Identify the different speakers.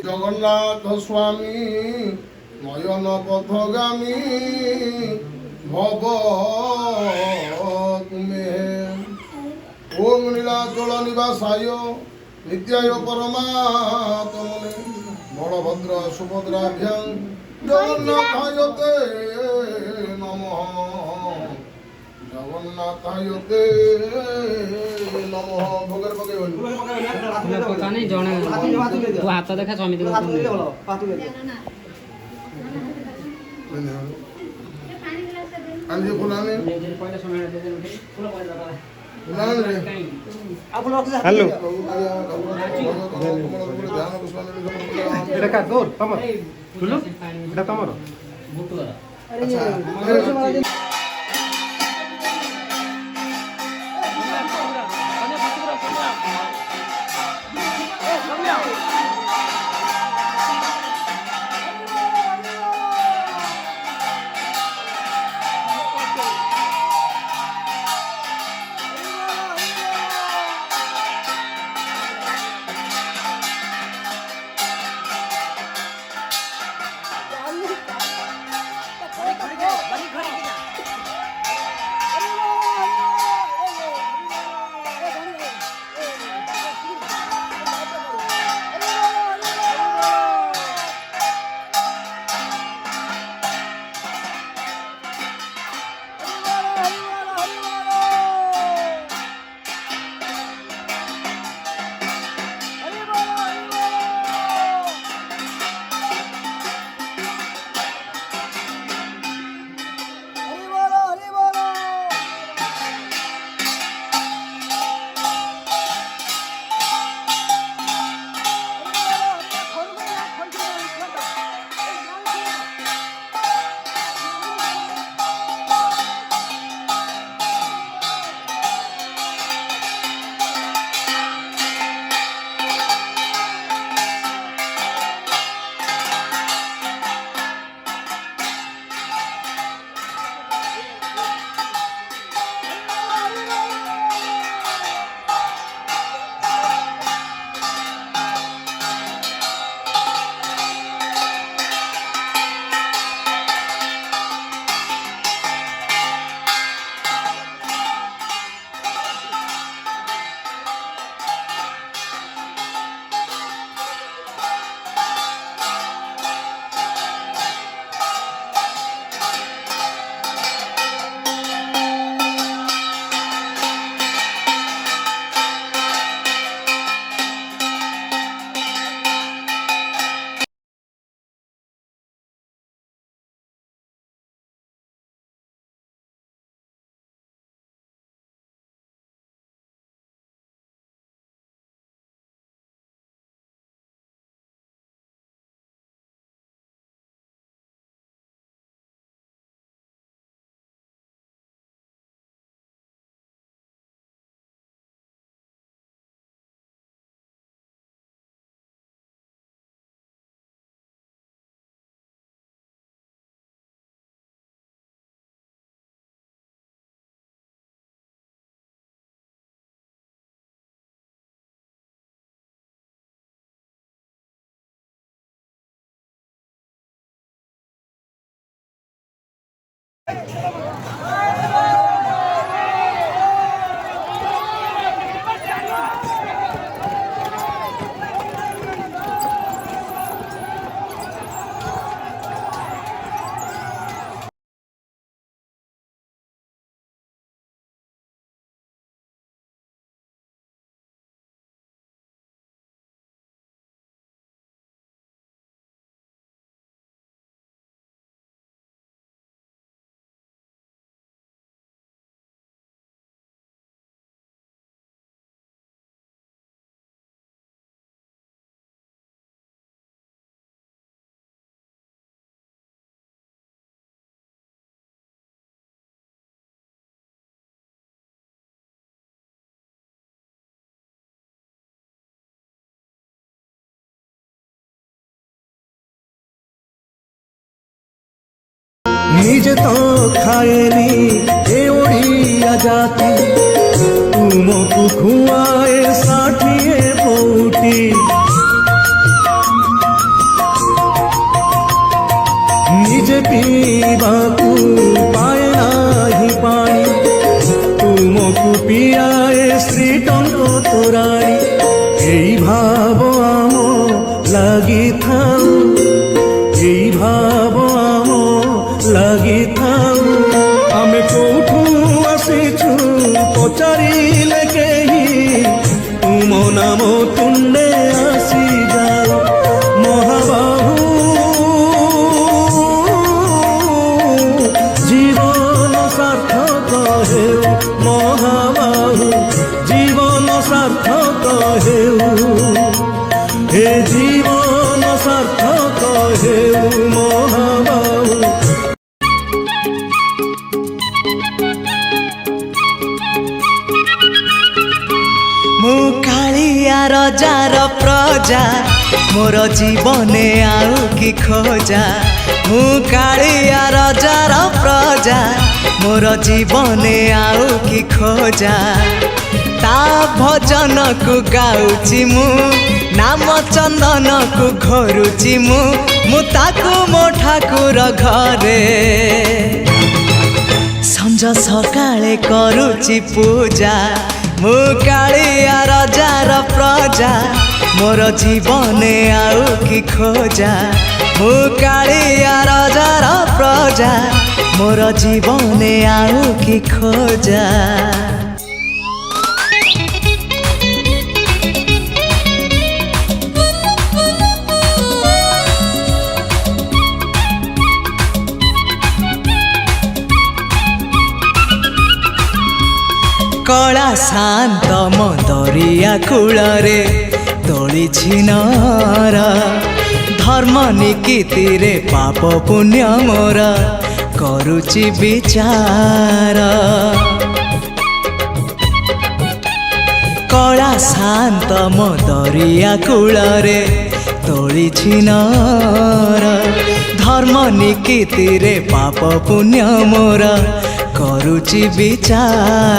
Speaker 1: জগন্নাথ স্বামী নয়ন পথগামী ভব তুমে ওম নীলাচল নিবাসায় নিত্যায় পরমাত্মনে বলভদ্র সুভদ্রাভ্যাং জগন্নাথায়তে নমঃ জগন্নাথায়তে নমঃ। ভোগের পকে
Speaker 2: पता नहीं जने तू हाथ देखा समिति को
Speaker 1: आंधी फुलाने
Speaker 2: पहले समय दे दे
Speaker 1: फुलाने रे
Speaker 2: आप लोग
Speaker 3: हेलो
Speaker 1: ध्यान पुष्पांजलि
Speaker 3: এটা কার তোর তোমার তুলো এটা তোমার
Speaker 1: अच्छा
Speaker 4: निज तो खाएनी ए ओडिया जाती तुम तुमको खुआए 60 पौटी निजे पीवाकू पाए नाही पानी तुमको पियाए श्री टंक तोराणी এই ভাব আম লাগি থাও এই ভাব আম লাগি থাও আমি কোঠু আসিছু পচারিলে কেহি তুম নাম তুণ্ডে আসি যাও মহাবাহু জীবন সার্থক হেউ মহাবাহু জীবন সার্থক হেউ হে জীবন সার্থক হেউ মহাবাহু
Speaker 5: मु कालिया रजार प्रजा मोर जीवने आउ कि खोजा मु कालिया रजार प्रजा मोर जीवने आउ कि खोजा ता भजन को गाउची मु नाम चंदन को घरुची मु ताकू मो ठाकुर घरे संज सकाळे करुची पूजा मु कालिया रजार प्रजा मोर जीवने आउ कि खोजा मु कालिया रजार प्रजा मोर जीवने आउ कि खोजा कला शांत मदरिया कूलरे तोली छिनर धर्म निकीति रे पाप पुण्य मोर करुचि विचार कला शांत मदरिया कूलरे तोली छिनर धर्म निकीति रे पाप पुण्य मोर करुचि विचार।